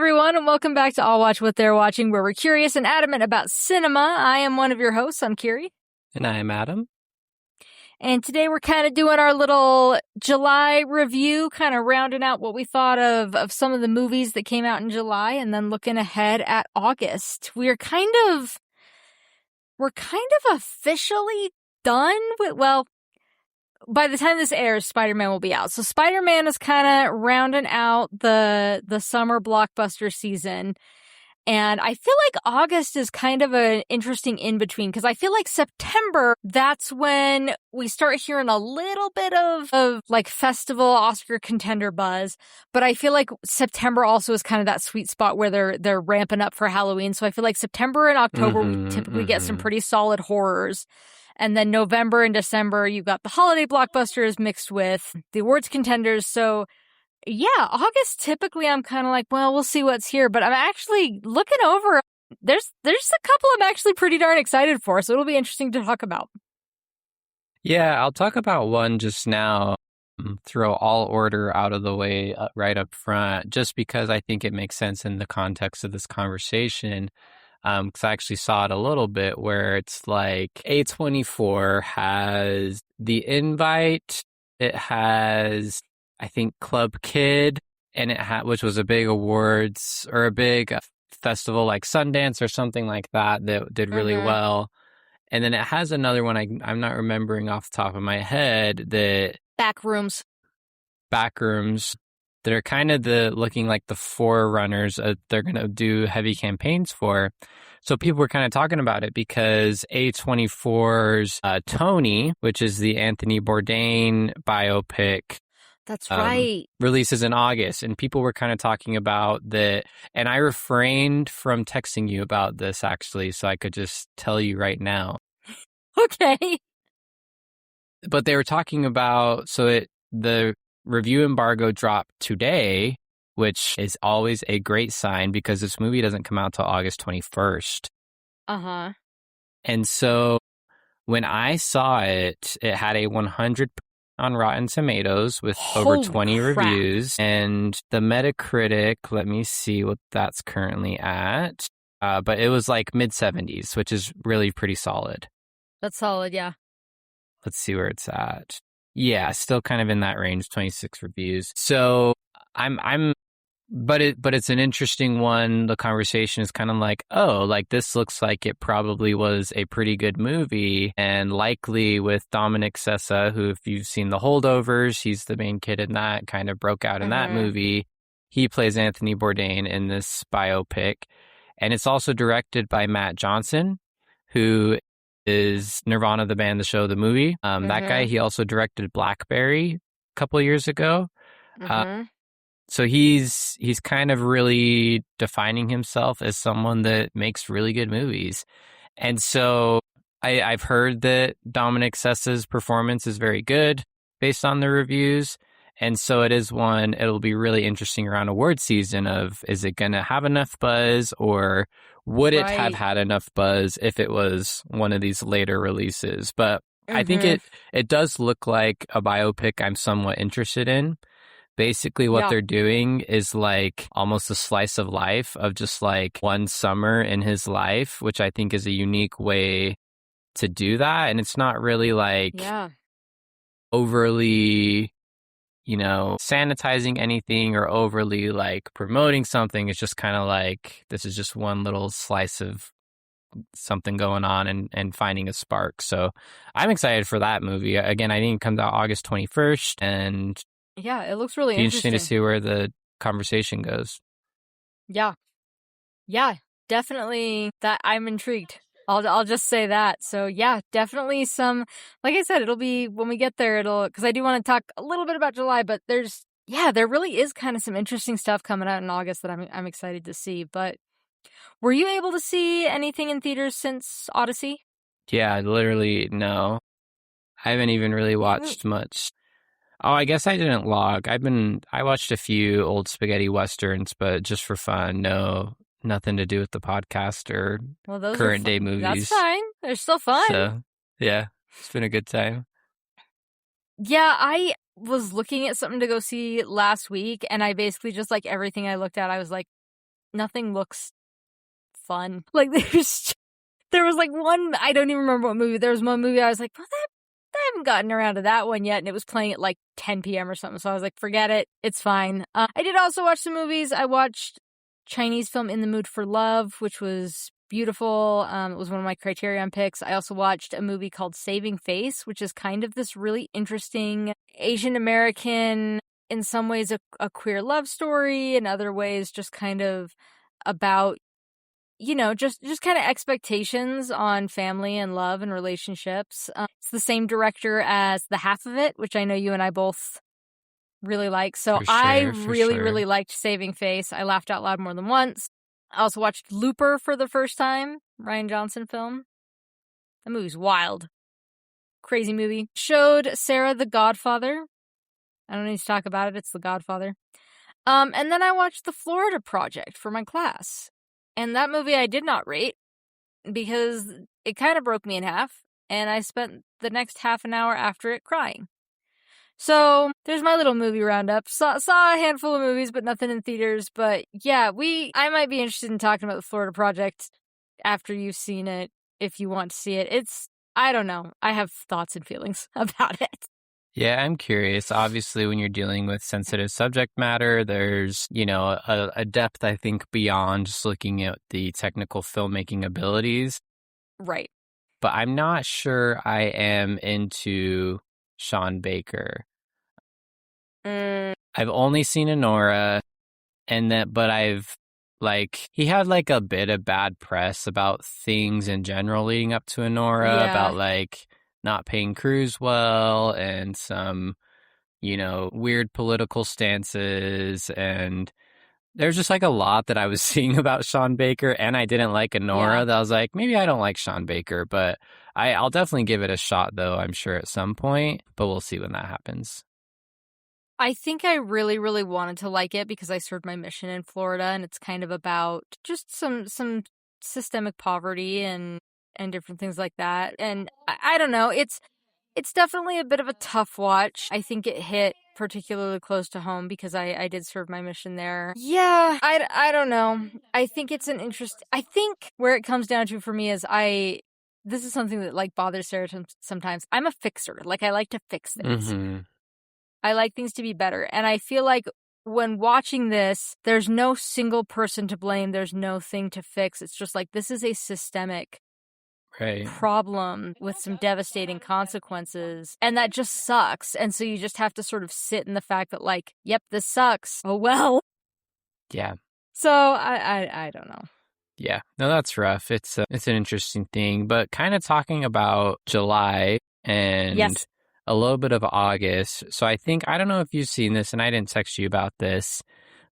everyone, and welcome back to I'll Watch What They're Watching, where we're curious and adamant about cinema. I am one of your hosts. I'm Kyrie. And I am Adam. And today we're kind of doing our little July review, kind of rounding out what we thought of some of the movies that came out in July, and then looking ahead at August. We're kind of officially done with, well, by the time this airs, Spider-Man will be out. So Spider-Man is kind of rounding out the summer blockbuster season. And I feel like August is kind of an interesting in-between, because I feel like September, that's when we start hearing a little bit of like festival Oscar contender buzz. But I feel like September also is kind of that sweet spot where they're ramping up for Halloween. So I feel like September and October, we typically get some pretty solid horrors. And then November and December, you've got the holiday blockbusters mixed with the awards contenders. So yeah, August, typically I'm kind of like, well, we'll see what's here. But I'm actually looking over. There's a couple I'm actually pretty darn excited for. So it'll be interesting to talk about. Yeah, I'll talk about one just now. Throw all order out of the way right up front, just because I think it makes sense in the context of this conversation. Because I actually saw it a little bit where it's like A24 has The Invite, it has, I think, Club Kid, and which was a big awards or a big festival like Sundance or something like that did really well. And then it has another one I'm not remembering off the top of my head, that Backrooms that are kind of looking like the forerunners they're going to do heavy campaigns for. So people were kind of talking about it because A24's Tony, which is the Anthony Bourdain biopic, that's right, releases in August. And people were kind of talking about that. And I refrained from texting you about this, actually, so I could just tell you right now. Okay. But they were talking about, the review embargo dropped today, which is always a great sign because this movie doesn't come out till August 21st. Uh-huh. And so when I saw it, it had a 100 on Rotten Tomatoes with over 20 reviews. And the Metacritic, let me see what that's currently at. But it was like mid-70s, which is really pretty solid. That's solid, yeah. Let's see where it's at. Yeah, still kind of in that range, 26 reviews. So but it's an interesting one. The conversation is kind of like, oh, like this looks like it probably was a pretty good movie, and likely with Dominic Sessa, who, if you've seen The Holdovers, he's the main kid in that, kind of broke out in that movie. He plays Anthony Bourdain in this biopic, and it's also directed by Matt Johnson, who is Nirvana, the band, the show, the movie. That guy, he also directed Blackberry a couple of years ago. So he's kind of really defining himself as someone that makes really good movies. And so I've heard that Dominic Sessa's performance is very good based on the reviews. And so it'll be really interesting around award season of, is it going to have enough buzz, or would it have had enough buzz if it was one of these later releases? But I think it does look like a biopic I'm somewhat interested in. Basically, what they're doing is like almost a slice of life of just like one summer in his life, which I think is a unique way to do that. And it's not really like overly, sanitizing anything or overly like promoting something. It's just kind of like, this is just one little slice of something going on and finding a spark. So I'm excited for that movie. Again, I think it comes out August 21st, and yeah, it looks really interesting to see where the conversation goes. Yeah, definitely. That I'm intrigued. I'll just say that. So yeah, definitely some. Like I said, it'll be when we get there. Because I do want to talk a little bit about July, but there really is kind of some interesting stuff coming out in August that I'm excited to see. But were you able to see anything in theaters since Odyssey? Yeah, literally no. I haven't even really watched much. Oh, I guess I didn't log. I watched a few old spaghetti westerns, but just for fun. No, nothing to do with the podcast or current day movies. That's fine. They're still fun. So, yeah, it's been a good time. Yeah, I was looking at something to go see last week, and I basically just, like, everything I looked at, I was like, nothing looks fun. Like there was like one, I don't even remember what movie. There was one movie I was like, well, I haven't gotten around to that one yet, and it was playing at like 10 p.m. or something. So I was like, forget it, it's fine. I did also watch some movies. I watched Chinese film In the Mood for Love, which was beautiful. It was one of my Criterion picks. I also watched a movie called Saving Face, which is kind of this really interesting Asian American, in some ways a queer love story, in other ways just kind of about, just kind of expectations on family and love and relationships. It's the same director as The Half of It, which I know you and I both really like. So I really liked Saving Face. I laughed out loud more than once. I also watched Looper for the first time, Rian Johnson film. That movie's wild. Crazy movie. Showed Sarah The Godfather. I don't need to talk about it. It's The Godfather. And then I watched The Florida Project for my class. And that movie I did not rate because it kind of broke me in half. And I spent the next half an hour after it crying. So there's my little movie roundup. Saw a handful of movies, but nothing in theaters. But yeah, I might be interested in talking about The Florida Project after you've seen it, if you want to see it. I don't know. I have thoughts and feelings about it. Yeah, I'm curious. Obviously, when you're dealing with sensitive subject matter, there's, a depth, I think, beyond just looking at the technical filmmaking abilities. Right. But I'm not sure I am into Sean Baker. I've only seen Anora, but he had like a bit of bad press about things in general leading up to Anora, about like not paying crews well and some, weird political stances. And there's just like a lot that I was seeing about Sean Baker, and I didn't like Anora, that I was like, maybe I don't like Sean Baker, but I'll definitely give it a shot though, I'm sure at some point, but we'll see when that happens. I think I really, really wanted to like it because I served my mission in Florida, and it's kind of about just some systemic poverty and different things like that. And I don't know, it's definitely a bit of a tough watch. I think it hit particularly close to home because I did serve my mission there. Yeah, I don't know. I think it's I think where it comes down to for me is this is something that like bothers Sarah sometimes. I'm a fixer. Like I like to fix things. Mm-hmm. I like things to be better. And I feel like when watching this, there's no single person to blame. There's no thing to fix. It's just like, this is a systemic problem with some devastating consequences. And that just sucks. And so you just have to sort of sit in the fact that like, yep, this sucks. Oh, well. Yeah. So I don't know. Yeah. No, that's rough. It's an interesting thing, but kind of talking about July and a little bit of August. So I don't know if you've seen this, and I didn't text you about this,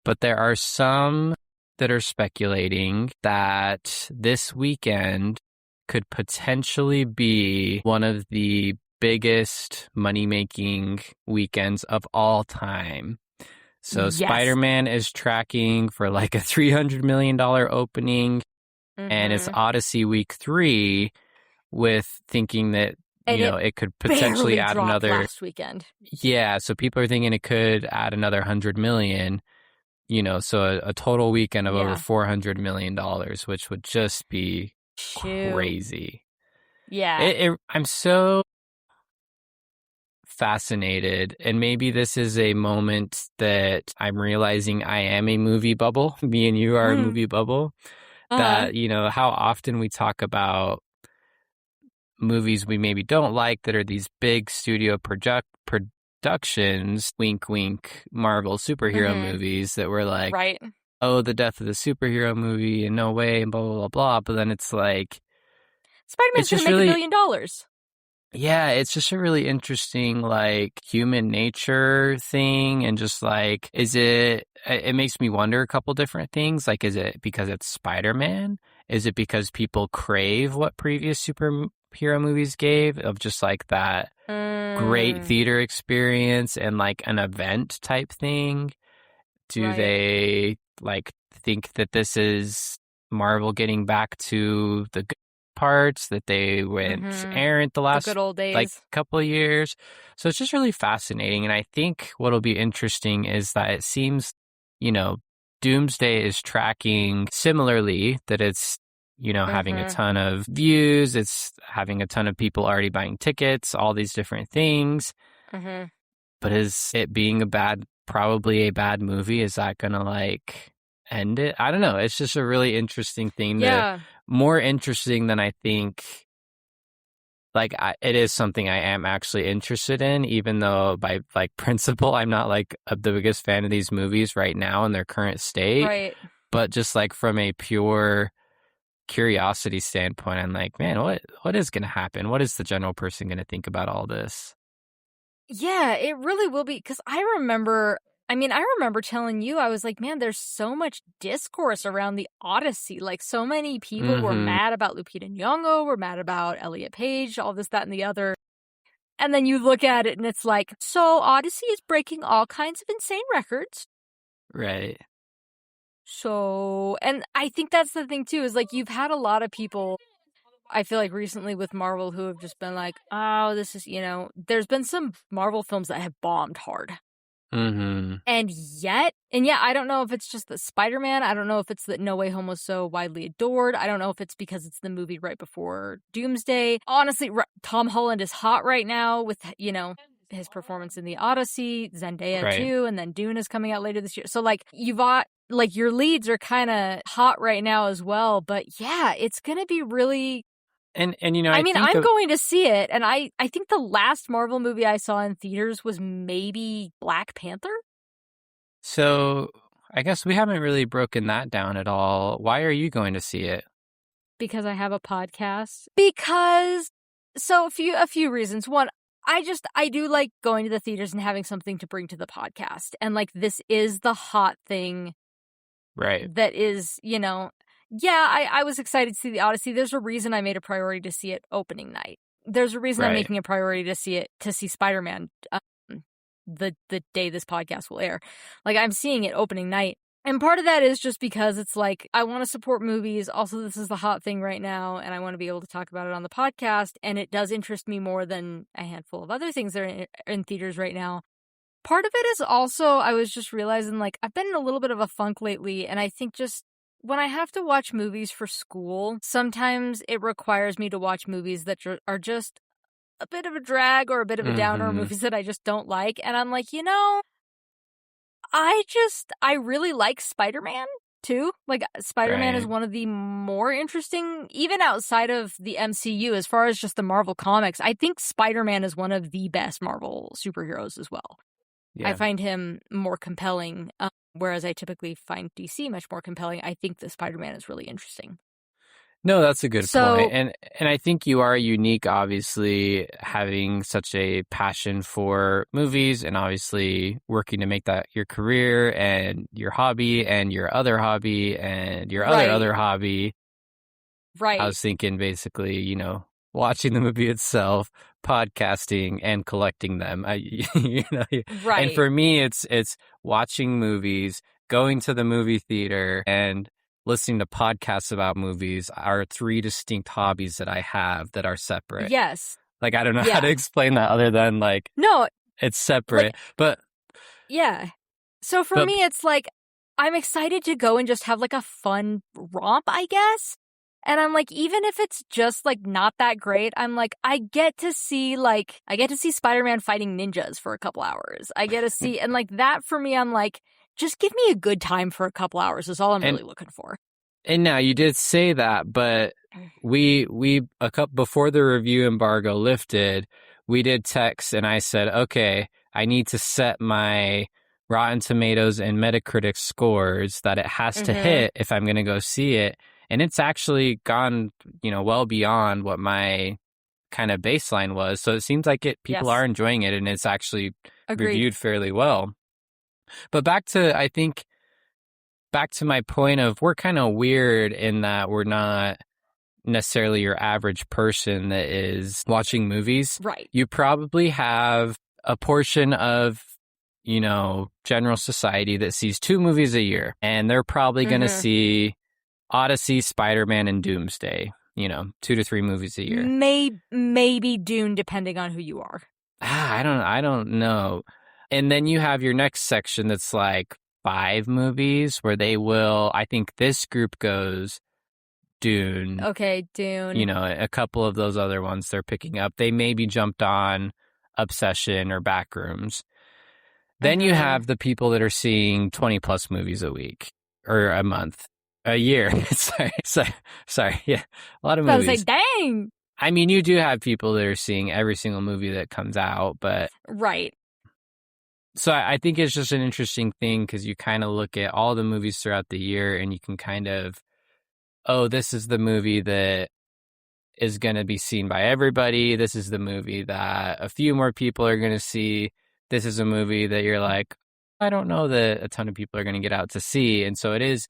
but there are some that are speculating that this weekend could potentially be one of the biggest money-making weekends of all time. So Spider-Man is tracking for like a $300 million opening, and it's Odyssey Week 3 with thinking that it could potentially add another last weekend. Yeah, so people are thinking it could add another 100 million, so a total weekend of over $400 million, which would just be crazy. Yeah. I'm so fascinated, and maybe this is a moment that I'm realizing I am a movie bubble. Me and you are a movie bubble. That, how often we talk about movies we maybe don't like that are these big studio productions, wink, wink, Marvel superhero movies that were like, oh, the death of the superhero movie and no way and blah, blah, blah, blah. But then it's like, Spider-Man's going to make $1 billion. Yeah, it's just a really interesting, like, human nature thing. And just like, it makes me wonder a couple different things. Like, is it because it's Spider-Man? Is it because people crave what previous superhero movies gave, of just like that great theater experience and like an event type thing? Do they like think that this is Marvel getting back to the good parts, that they went errant the last good old days, like couple of years? So it's just really fascinating. And I think what'll be interesting is that it seems, Doomsday is tracking similarly, that it's, having a ton of views, it's having a ton of people already buying tickets, all these different things. But is it being probably a bad movie, is that gonna like end it? I don't know. It's just a really interesting thing. Yeah. More interesting than I think. Like, it is something I am actually interested in, even though by like principle, I'm not like the biggest fan of these movies right now in their current state. Right. But just like from a pure curiosity standpoint, I'm like, man, what is going to happen? What is the general person going to think about all this? Yeah, it really will be. Because I remember telling you, I was like, man, there's so much discourse around the Odyssey. Like, so many people were mad about Lupita Nyong'o, were mad about Elliot Page, all this, that, and the other. And then you look at it and it's like, so Odyssey is breaking all kinds of insane records. Right. So, and I think that's the thing too, is like, you've had a lot of people, I feel like recently with Marvel, who have just been like, oh, this is, there's been some Marvel films that have bombed hard. And yet, I don't know if it's just the Spider-Man. I don't know if it's that No Way Home was so widely adored. I don't know if it's because it's the movie right before Doomsday. Honestly, Tom Holland is hot right now with, his performance in the Odyssey, Zendaya too, and then Dune is coming out later this year. So like, you've got, like, your leads are kind of hot right now as well. But yeah, it's going to be really... And I'm going to see it, and I think the last Marvel movie I saw in theaters was maybe Black Panther. So I guess we haven't really broken that down at all. Why are you going to see it? Because I have a podcast. So a few reasons. One, I do like going to the theaters and having something to bring to the podcast, and like, this is the hot thing, right? That is, Yeah, I was excited to see the Odyssey. There's a reason I made a priority to see it opening night. There's a reason I'm making a priority to see Spider-Man the day this podcast will air. Like, I'm seeing it opening night. And part of that is just because it's like, I want to support movies. Also, this is the hot thing right now, and I want to be able to talk about it on the podcast. And it does interest me more than a handful of other things that are in theaters right now. Part of it is also, I was just realizing, like, I've been in a little bit of a funk lately, and I think just when I have to watch movies for school, sometimes it requires me to watch movies that are just a bit of a drag or a bit of a downer, movies that I just don't like. And I'm like, I really like Spider-Man too. Like, Spider-Man is one of the more interesting, even outside of the MCU, as far as just the Marvel comics. I think Spider-Man is one of the best Marvel superheroes as well. Yeah. I find him more compelling. Whereas I typically find DC much more compelling. I think the Spider-Man is really interesting. No, that's a good point. And I think you are unique, obviously, having such a passion for movies and obviously working to make that your career and your hobby and your other hobby and your other hobby. Right. I was thinking basically, watching the movie itself, podcasting, and collecting them. Right. And for me, it's watching movies, going to the movie theater, and listening to podcasts about movies are three distinct hobbies that I have that are separate. Yes. Like, I don't know how to explain that other than like, no, it's separate. Like, but yeah. So for me, it's like, I'm excited to go and just have like a fun romp, I guess. And I'm like, even if it's just like not that great, I'm like, I get to see Spider-Man fighting ninjas for a couple hours. I get to see, and like that for me, I'm like, just give me a good time for a couple hours is all I'm really looking for. And now you did say that, but before the review embargo lifted, we did text and I said, okay, I need to set my Rotten Tomatoes and Metacritic scores that it has to hit if I'm going to go see it. And it's actually gone, well beyond what my kind of baseline was. So it seems like people are enjoying it, and it's actually reviewed fairly well. But back to my point of, we're kind of weird in that we're not necessarily your average person that is watching movies. Right. You probably have a portion of, general society that sees 2 movies a year, and they're probably going to see Odyssey, Spider-Man, and Doomsday, 2 to 3 movies a year. Maybe Dune, depending on who you are. I don't know. And then you have your next section that's like 5 movies where they will, I think this group goes Dune, Okay, Dune. a couple of those other ones they're picking up. They maybe jumped on Obsession or Backrooms. Then you have the people that are seeing 20 plus movies a week or a month, a year. sorry. Yeah. A lot of movies. I was like, dang. I mean, you do have people that are seeing every single movie that comes out, but. Right. So I think it's just an interesting thing because you kind of look at all the movies throughout the year and you can kind of, oh, this is the movie that is going to be seen by everybody. This is the movie that a few more people are going to see. This is a movie that you're like, I don't know that a ton of people are going to get out to see. And so it is,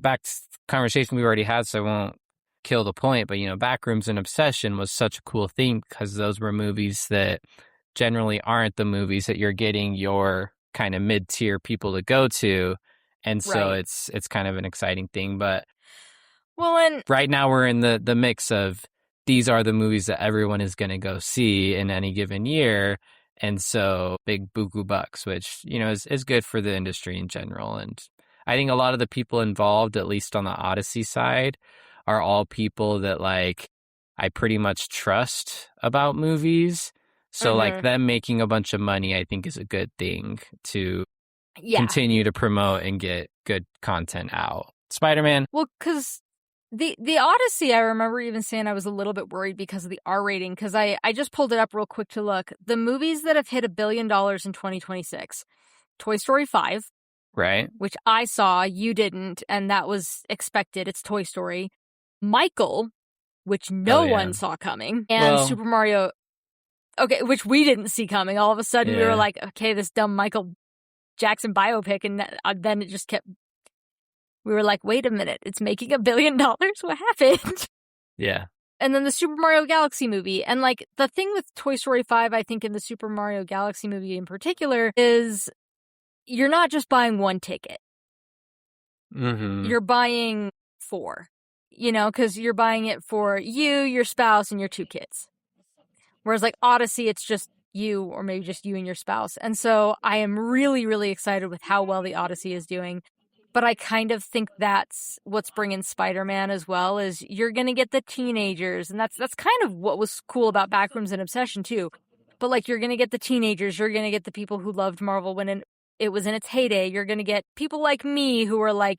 back to conversation we already had, so I won't kill the point, but, Backrooms and Obsession was such a cool thing because those were movies that generally aren't the movies that you're getting your kind of mid-tier people to go to. And so it's kind of an exciting thing. But and right now we're in the mix of these are the movies that everyone is going to go see in any given year. And so big buku bucks, which, is good for the industry in general. And I think a lot of the people involved, at least on the Odyssey side, are all people that I pretty much trust about movies. So them making a bunch of money, I think is a good thing to continue to promote and get good content out. Spider-Man. Well, because the Odyssey, I remember even saying I was a little bit worried because of the R rating, because I just pulled it up real quick to look. The movies that have hit $1 billion in 2026, Toy Story 5. Right. Which I saw, you didn't, and that was expected. It's Toy Story. Michael, which no one saw coming, and Super Mario... Okay, which we didn't see coming. All of a sudden, we were like, okay, this dumb Michael Jackson biopic, and then it just kept... We were like, wait a minute, it's making $1 billion? What happened? Yeah. And then the Super Mario Galaxy movie. And, the thing with Toy Story 5, I think, in the Super Mario Galaxy movie in particular, is you're not just buying one ticket. Mm-hmm. You're buying 4. Because you're buying it for you, your spouse, and your 2 kids. Whereas Odyssey, it's just you, or maybe just you and your spouse. And so I am really, really excited with how well the Odyssey is doing. But I kind of think that's what's bringing Spider-Man as well, is you're going to get the teenagers. And that's kind of what was cool about Backrooms and Obsession too. But you're going to get the teenagers. You're going to get the people who loved Marvel when it was in its heyday. You're going to get people like me who are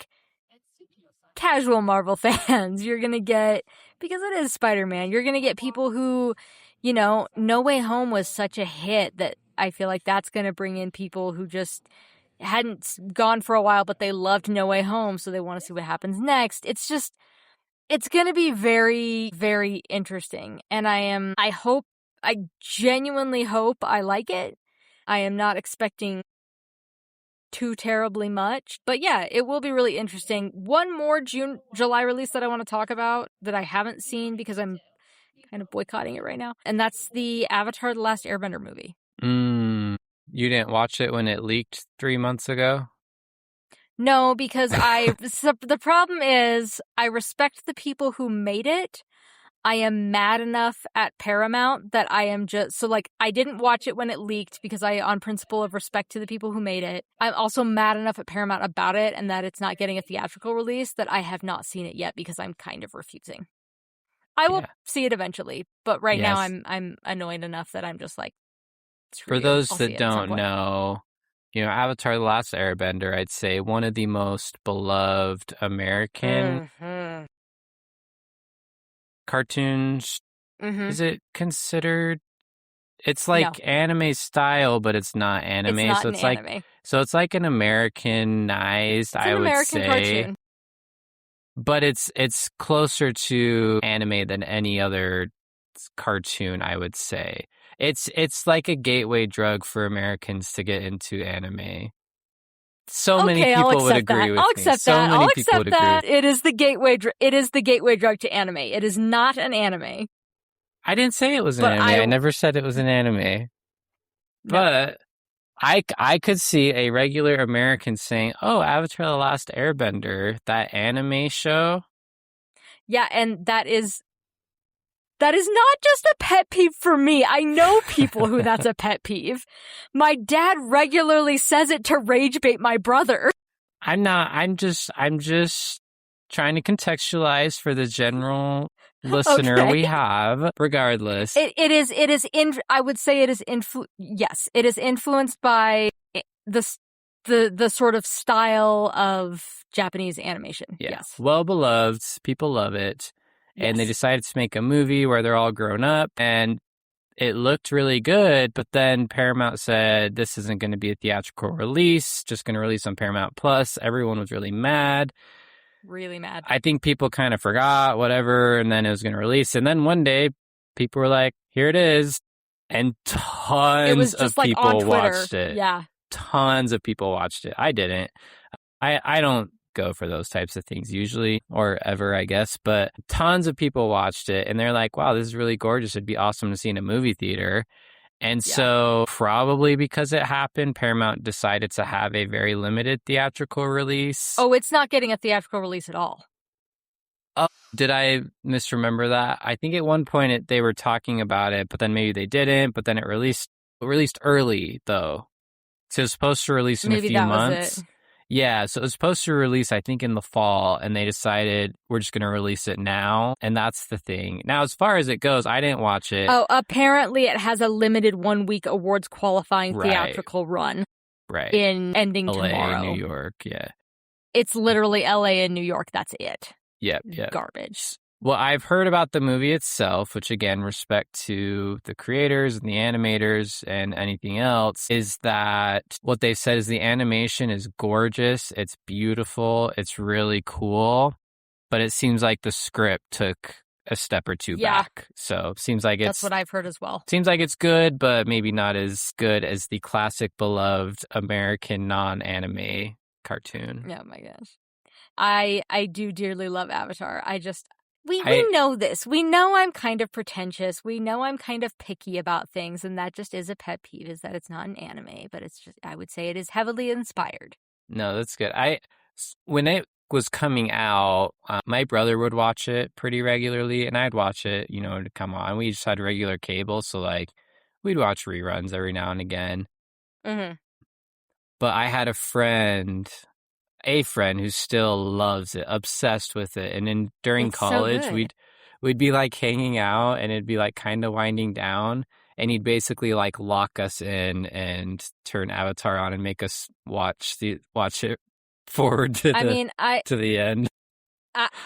casual Marvel fans. You're going to get, because it is Spider-Man, you're going to get people who, No Way Home was such a hit that I feel like that's going to bring in people who just hadn't gone for a while, but they loved No Way Home, so they want to see what happens next. It's going to be very, very interesting. And I genuinely hope I like it. I am not expecting too terribly much. But yeah, it will be really interesting. One more July release that I want to talk about that I haven't seen because I'm kind of boycotting it right now. And that's the Avatar: The Last Airbender movie. You didn't watch it when it leaked 3 months ago? No, because the problem is I respect the people who made it. I am mad enough at Paramount that I am just... So, I didn't watch it when it leaked because on principle of respect to the people who made it. I'm also mad enough at Paramount about it and that it's not getting a theatrical release that I have not seen it yet because I'm kind of refusing. I will see it eventually, but right now I'm annoyed enough that I'm just for those that don't know, Avatar: The Last Airbender, I'd say one of the most beloved American cartoons. Is it considered? It's anime style, but it's not anime. It's not anime. It's like an Americanized, I would say. Cartoon. But it's closer to anime than any other cartoon, I would say. It's like a gateway drug for Americans to get into anime. So many people would agree with me. I'll accept that. I'll accept that. It is the gateway. It is the gateway drug to anime. It is not an anime. I didn't say it was an anime. I never said it was an anime. No. But I could see a regular American saying, "Oh, Avatar: The Last Airbender, that anime show." Yeah, and that is That is not just a pet peeve for me. I know people who that's a pet peeve. My dad regularly says it to rage bait my brother. I'm not. I'm just trying to contextualize for the general listener we have. Regardless, it is. I would say it is yes, it is influenced by the sort of style of Japanese animation. Yeah. Yes. Well beloved. People love it. Yes. And they decided to make a movie where they're all grown up, and it looked really good, but then Paramount said this isn't going to be a theatrical release, just going to release on Paramount Plus. Everyone was really mad. Really mad. I think people kind of forgot, whatever, and then it was going to release. And then one day, people were like, here it is. And tons of people watched it. Yeah. Tons of people watched it. I didn't. I don't go for those types of things usually, or ever, I guess, but tons of people watched it and they're like, wow, this is really gorgeous. It'd be awesome to see in a movie theater. And so probably because it happened, Paramount decided to have a very limited theatrical release. Oh, it's not getting a theatrical release at all. Oh, did I misremember that? I think at one point they were talking about it, but then maybe they didn't, but then it released early though. So it was supposed to release in a few months. Yeah, so it was supposed to release, I think, in the fall, and they decided we're just going to release it now, and that's the thing. Now, as far as it goes, I didn't watch it. Oh, apparently it has a limited 1-week awards qualifying theatrical run. Right. Ending LA, tomorrow. New York, yeah. It's literally LA and New York, that's it. Yep. Garbage. Well, I've heard about the movie itself, which again, respect to the creators and the animators and anything else, is that what they've said is the animation is gorgeous, it's beautiful, it's really cool, but it seems like the script took a step or two back. So it seems like that's what I've heard as well. Seems like it's good, but maybe not as good as the classic beloved American non-anime cartoon. Oh my gosh. I do dearly love Avatar. We know this. We know I'm kind of pretentious. We know I'm kind of picky about things, and that just is a pet peeve, is that it's not an anime, but it's just, I would say it is heavily inspired. No, that's good. When it was coming out, my brother would watch it pretty regularly, and I'd watch it, to come on. We just had regular cable, so like we'd watch reruns every now and again. Mm-hmm. But I had a friend who still loves it, obsessed with it. And then during college, we'd be like hanging out and it'd be like kind of winding down. And he'd basically like lock us in and turn Avatar on and make us watch it forward to the end.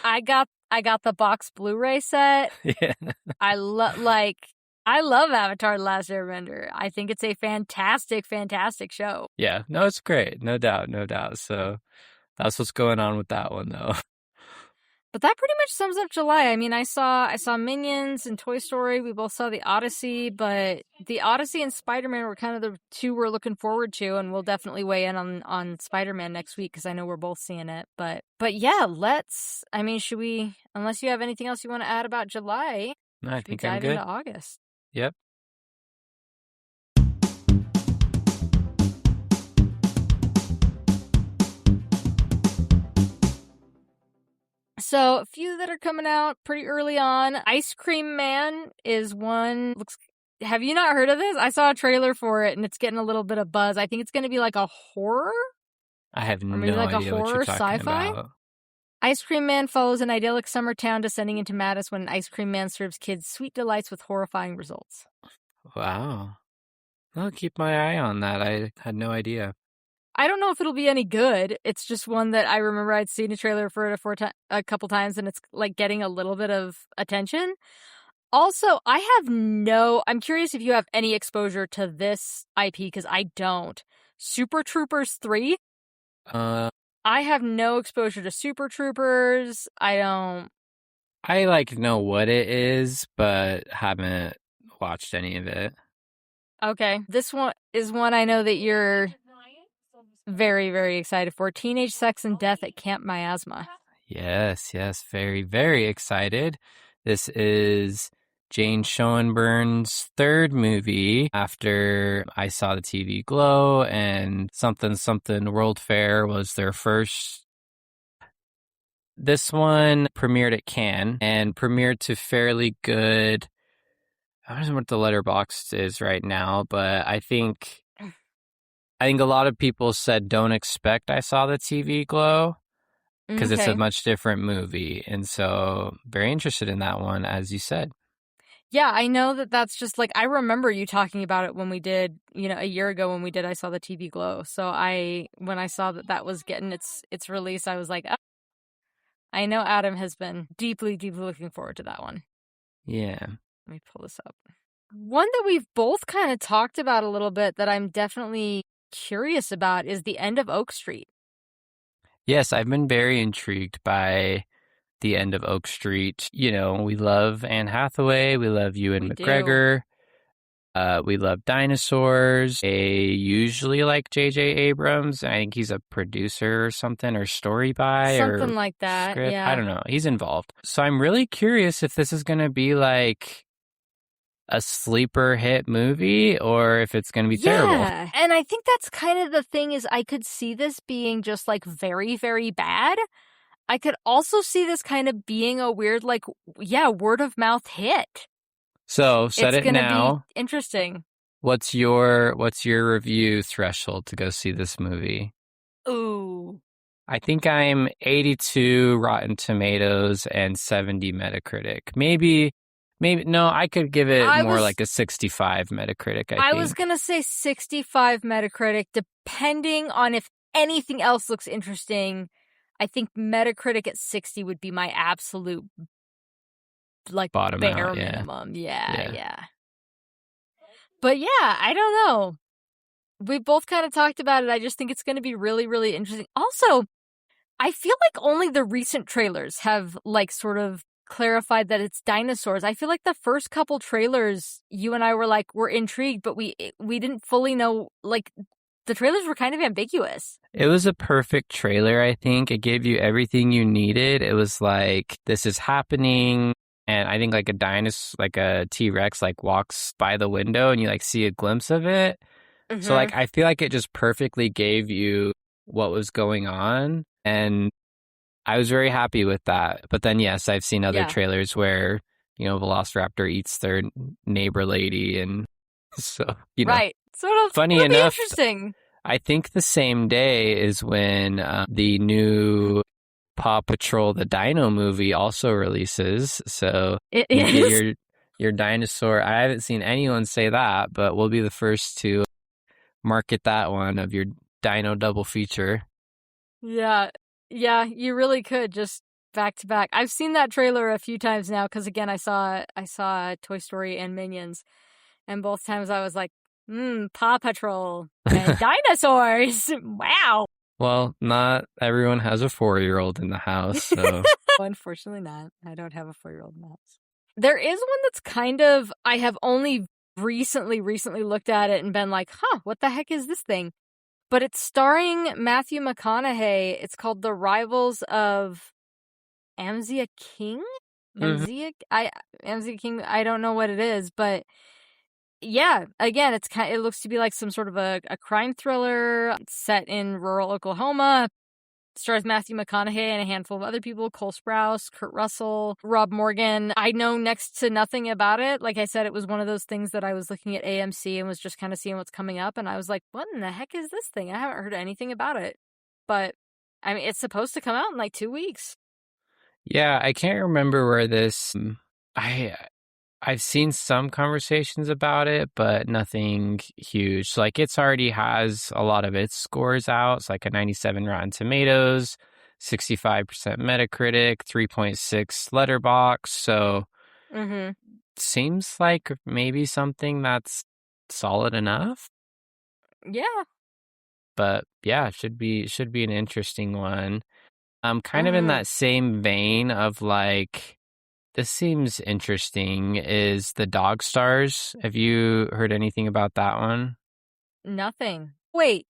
I got the box Blu-ray set. Yeah. I love Avatar: The Last Airbender. I think it's a fantastic, fantastic show. Yeah, no, it's great. No doubt. So that's what's going on with that one, though. But that pretty much sums up July. I mean, I saw Minions and Toy Story. We both saw The Odyssey, but The Odyssey and Spider-Man were kind of the two we're looking forward to, and we'll definitely weigh in on Spider-Man next week because I know we're both seeing it. But yeah, should we, unless you have anything else you want to add about July, no, I think I'm dive good. into August? Yep. So, a few that are coming out pretty early on. Ice Cream Man is one. Have you not heard of this? I saw a trailer for it, and it's getting a little bit of buzz. I think it's going to be like a horror. I have no idea what you're talking sci-fi? about. Ice Cream Man follows an idyllic summer town descending into madness when an ice cream man serves kids sweet delights with horrifying results. Wow. I'll keep my eye on that. I had no idea. I don't know if it'll be any good. It's just one that I remember I'd seen a trailer for it a couple times, and it's like getting a little bit of attention. Also, I'm curious if you have any exposure to this IP, because I don't. Super Troopers 3? I have no exposure to Super Troopers. I don't. I know what it is, but haven't watched any of it. Okay. This one is one I know that you're very, very excited for. Teenage Sex and Death at Camp Miasma. Yes. Very, very excited. This is Jane Schoenberg's third movie after I Saw the TV Glow and Something World Fair was their first. this one premiered at Cannes and premiered to fairly good. I don't know what the letterbox is right now, but I think a lot of people said don't expect I Saw the TV Glow because it's a Okay. much different movie. And so very interested in that one, as you said. Yeah, I know that's just like, I remember you talking about it when we did, a year ago when we did I Saw the TV Glow. So when I saw that was getting its release, I was like, oh, I know Adam has been deeply, deeply looking forward to that one. Yeah. Let me pull this up. One that we've both kind of talked about a little bit that I'm definitely curious about is The End of Oak Street. Yes, I've been very intrigued by The End of Oak Street. We love Anne Hathaway. We love Ewan We do. McGregor. We love dinosaurs. They usually like J.J. Abrams. I think he's a producer or something, or story by, Something or like that, script. yeah. I don't know. He's involved. So I'm really curious if this is going to be like a sleeper hit movie or if it's going to be terrible. Yeah, and I think that's kind of the thing is I could see this being just like very, very bad. I could also see this kind of being a weird, like, word of mouth hit. So set It's it gonna now. be interesting. What's your review threshold to go see this movie? Ooh. I think I'm 82 Rotten Tomatoes and 70 Metacritic. Maybe no, I could give it more like a 65 Metacritic, I think. I was gonna say 65 Metacritic, depending on if anything else looks interesting. I think Metacritic at 60 would be my absolute, like, bottom bare out, yeah. minimum. Yeah. But yeah, I don't know. We both kind of talked about it. I just think it's going to be really, really interesting. Also, I feel like only the recent trailers have, like, sort of clarified that it's dinosaurs. I feel like the first couple trailers, you and I were intrigued, but we didn't fully know, like, the trailers were kind of ambiguous. It was a perfect trailer, I think. It gave you everything you needed. It was like, this is happening. And I think like a dinosaur, like a T-Rex, like walks by the window and you like see a glimpse of it. Mm-hmm. So like, I feel like it just perfectly gave you what was going on. And I was very happy with that. But then, yes, I've seen other trailers where, Velociraptor eats their neighbor lady. And so, right. So funny enough, interesting. I think the same day is when the new Paw Patrol the Dino movie also releases. So it you is. get your dinosaur. I haven't seen anyone say that, but we'll be the first to market that one of your dino double feature. Yeah, you really could just back to back. I've seen that trailer a few times now because again, I saw Toy Story and Minions, and both times I was like, Paw Patrol and dinosaurs. Wow. Well, not everyone has a 4-year-old in the house, so. Unfortunately not. I don't have a 4-year-old in the house. There is one that's kind of, I have only recently looked at it and been like, what the heck is this thing? But it's starring Matthew McConaughey. It's called The Rivals of Amzia King? Amzia King, I don't know what it is, but yeah, again, it looks to be like some sort of a crime thriller set in rural Oklahoma. Stars Matthew McConaughey and a handful of other people: Cole Sprouse, Kurt Russell, Rob Morgan. I know next to nothing about it. Like I said, it was one of those things that I was looking at AMC and was just kind of seeing what's coming up, and I was like, what in the heck is this thing? I haven't heard anything about it. But, I mean, it's supposed to come out in like 2 weeks. Yeah, I can't remember where this... I've seen some conversations about it, but nothing huge. So, like, it's already has a lot of its scores out. It's like a 97 Rotten Tomatoes, 65% Metacritic, 3.6 Letterbox. So, seems like maybe something that's solid enough. Yeah. But yeah, should be an interesting one. Kind of in that same vein of like, this seems interesting, is the Dog Stars. Have you heard anything about that one? Nothing. Wait.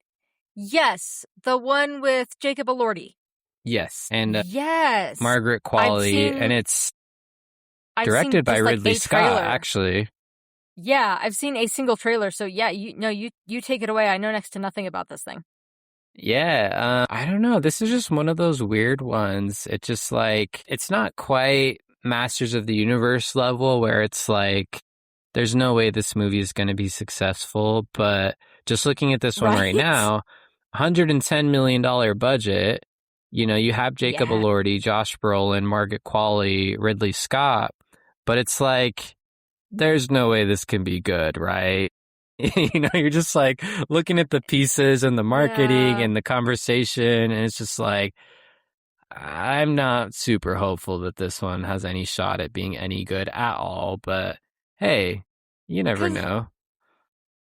Yes. The one with Jacob Elordi. Yes. And yes. Margaret Qualley. And it's directed by Ridley Scott, actually. Yeah, I've seen a single trailer. So yeah, you take it away. I know next to nothing about this thing. Yeah, I don't know. This is just one of those weird ones. It's just like, it's not quite Masters of the Universe level where it's like, there's no way this movie is going to be successful. But just looking at this one right Right? now, $110 million budget. You know, you have Jacob Yeah. Elordi, Josh Brolin, Margaret Qualley, Ridley Scott, but it's like, there's no way this can be good, right? You know, you're just like looking at the pieces and the marketing Yeah. and the conversation, and it's just like, I'm not super hopeful that this one has any shot at being any good at all, but hey, you never Because know.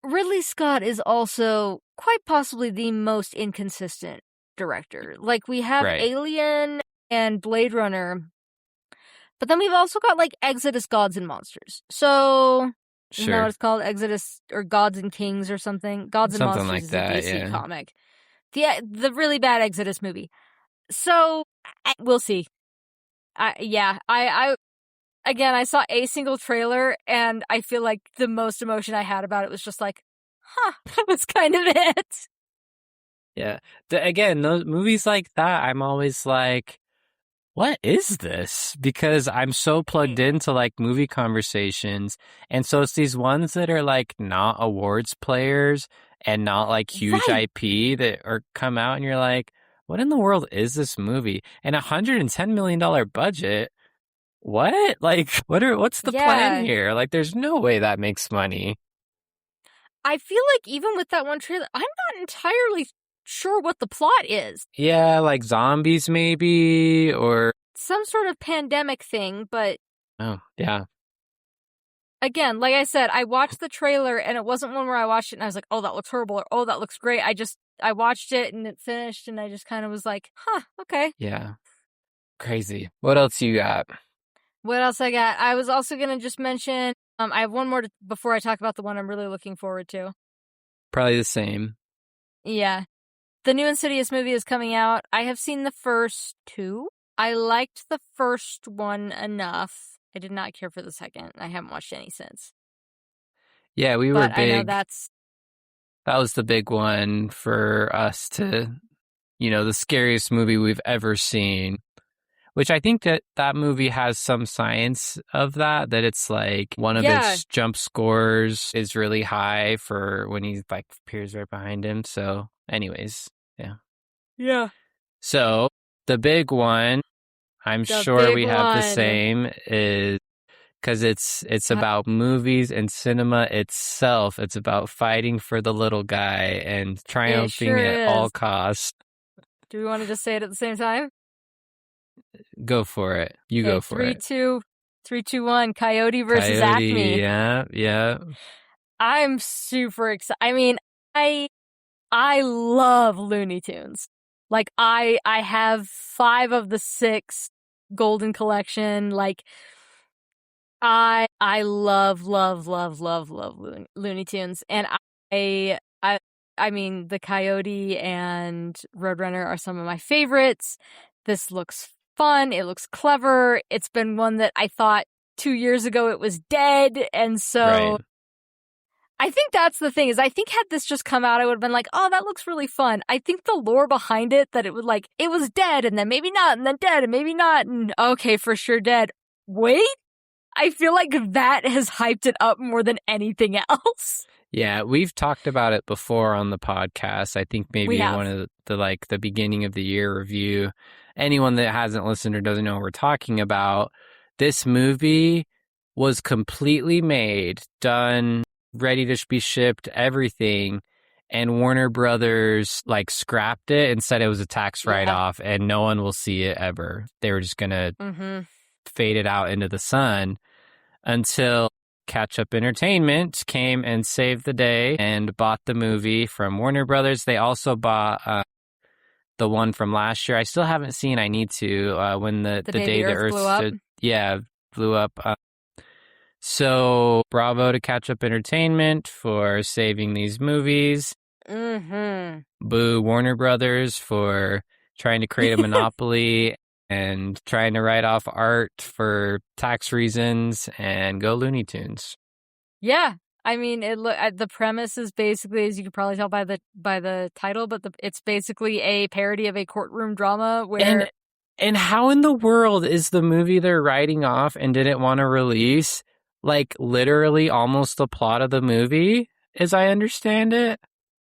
Ridley Scott is also quite possibly the most inconsistent director. Like, we have Right. Alien and Blade Runner, but then we've also got, like, Exodus Gods and Monsters. So, isn't that what Sure. it's called? Exodus, or Gods and Kings or something? Gods and Something Monsters like is a that, DC yeah. comic. The really bad Exodus movie. So, we'll see. Again, I saw a single trailer, and I feel like the most emotion I had about it was just like, huh, that was kind of it. Yeah. Again, those movies like that, I'm always like, what is this? Because I'm so plugged into like movie conversations. And so it's these ones that are like not awards players and not like huge Right. IP that are come out and you're like, what in the world is this movie? And $110 million budget. What? Like, what's the plan Yeah. here? Like, there's no way that makes money. I feel like even with that one trailer, I'm not entirely sure what the plot is. Yeah, like zombies maybe, or, Some sort of pandemic thing, but oh, yeah. again, like I said, I watched the trailer and it wasn't one where I watched it and I was like, oh, that looks horrible, or oh, that looks great. I watched it and it finished and I just kind of was like, huh, okay. Yeah. Crazy. What else you got? What else I got? I was also going to just mention, I have one more before I talk about the one I'm really looking forward to. Probably the same. Yeah. The new Insidious movie is coming out. I have seen the first two. I liked the first one enough. I did not care for the second. I haven't watched any since. Yeah, we were But I know big. that's... That was the big one for us to, the scariest movie we've ever seen. Which I think that that movie has some science of that it's like one of Yeah. its jump scores is really high for when he like appears right behind him. So, anyways, yeah. Yeah. So the big one, I'm The sure big we have the one. same, is because it's Uh, about movies and cinema itself. It's about fighting for the little guy and It triumphing sure at all is. costs. Do we want to just say it at the same time? Go for it. You Okay, go for it. 3, 2, 1. Coyote versus Coyote, Acme. yeah, yeah. I'm super excited. I mean, I love Looney Tunes. Like, I have 5 of the 6 Golden Collection. Like, I love, love, love, love, love Looney Tunes. And I I mean, the Coyote and Roadrunner are some of my favorites. This looks fun. It looks clever. It's been one that I thought 2 years ago it was dead. And so Right. I think that's the thing, is I think had this just come out, I would have been like, oh, that looks really fun. I think the lore behind it, that it would like, it was dead and then maybe not and then dead and maybe not and okay, for sure dead. Wait, I feel like that has hyped it up more than anything else. Yeah, we've talked about it before on the podcast. I think We maybe in one have. of the beginning of the year review. Anyone that hasn't listened or doesn't know what we're talking about, this movie was completely made, done, ready to be shipped, everything, and Warner Brothers like scrapped it and said it was a tax Yeah. write-off and no one will see it ever. They were just gonna Mm-hmm. fade it out into the sun until Catch Up Entertainment came and saved the day and bought the movie from Warner Brothers. They also bought the one from last year. I still haven't seen. I need to. When the The day day the the Earth Earth blew up. stood, yeah, blew up. So bravo to Catch Up Entertainment for saving these movies. Mm-hmm. Boo Warner Brothers for trying to create a monopoly and trying to write off art for tax reasons, and go Looney Tunes. Yeah. I mean, the premise is basically, as you can probably tell by the title, but it's basically a parody of a courtroom drama where And how in the world is the movie they're writing off and didn't want to release like literally almost the plot of the movie, as I understand it?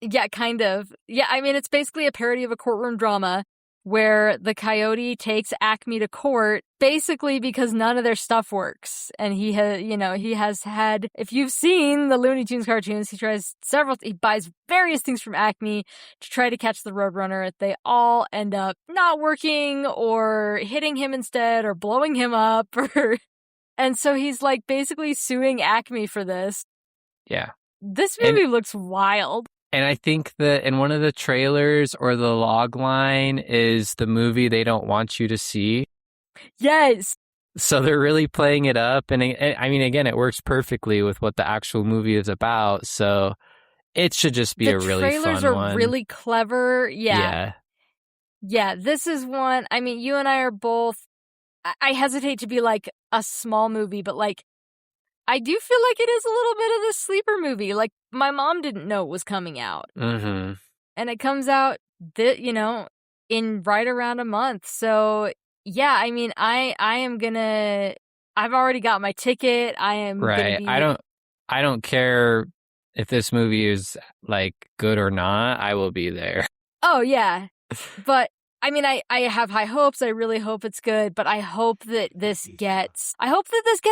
yeah, kind of. Yeah, I mean, it's basically a parody of a courtroom drama where the coyote takes Acme to court basically because none of their stuff works. And he has had, if you've seen the Looney Tunes cartoons, he buys various things from Acme to try to catch the Roadrunner. They all end up not working or hitting him instead or blowing him up and so he's like basically suing Acme for this. Yeah. This movie looks wild. And I think that in one of the trailers or the log line is the movie they don't want you to see. Yes. So they're really playing it up. And I mean, again, it works perfectly with what the actual movie is about. So it should just be a really fun one. The trailers are really clever. Yeah. Yeah, this is one. I mean, you and I are both. I hesitate to be like a small movie, but like, I do feel like it is a little bit of the sleeper movie. Like, my mom didn't know it was coming out. Mm-hmm. And it comes out, in right around a month. So, yeah, I mean, I am gonna... I've already got my ticket. I am right. Gonna be... I don't care if this movie is, like, good or not. I will be there. Oh, yeah. But... I mean, I have high hopes. I really hope it's good, but I hope that this gets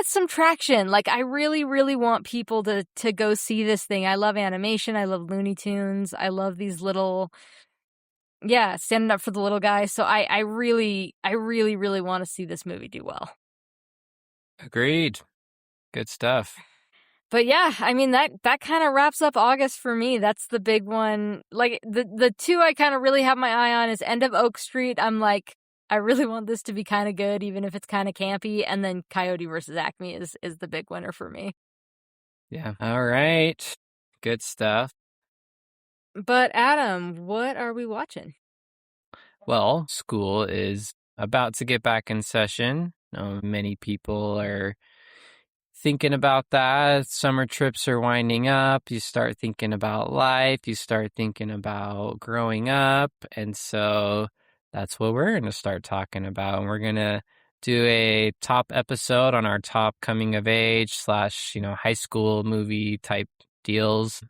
some traction. Like, I really, really want people to go see this thing. I love animation. I love Looney Tunes. I love these little, standing up for the little guy. So I really, really want to see this movie do well. Agreed. Good stuff. But yeah, I mean, that kind of wraps up August for me. That's the big one. Like, the two I kind of really have my eye on is End of Oak Street. I'm like, I really want this to be kind of good, even if it's kind of campy. And then Coyote versus Acme is the big winner for me. Yeah. All right. Good stuff. But Adam, what are we watching? Well, school is about to get back in session. Many people are thinking about that. Summer trips are winding up. You start thinking about life. You start thinking about growing up. And so that's what we're going to start talking about. And we're going to do a top episode on our top coming of age / high school movie type deals.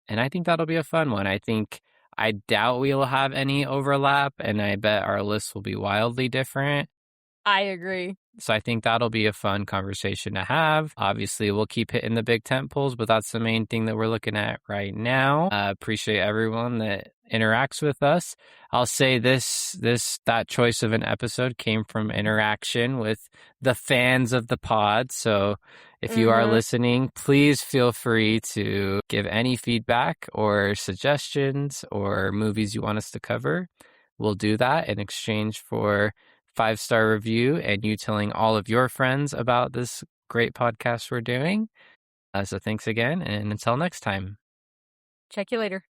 And I think that'll be a fun one. I doubt we will have any overlap, and I bet our lists will be wildly different. I agree. So I think that'll be a fun conversation to have. Obviously, we'll keep hitting the big tent poles, but that's the main thing that we're looking at right now. Appreciate everyone that interacts with us. I'll say that choice of an episode came from interaction with the fans of the pod. So if you are listening, please feel free to give any feedback or suggestions or movies you want us to cover. We'll do that in exchange for 5-star review and you telling all of your friends about this great podcast we're doing. So thanks again, and until next time. Check you later.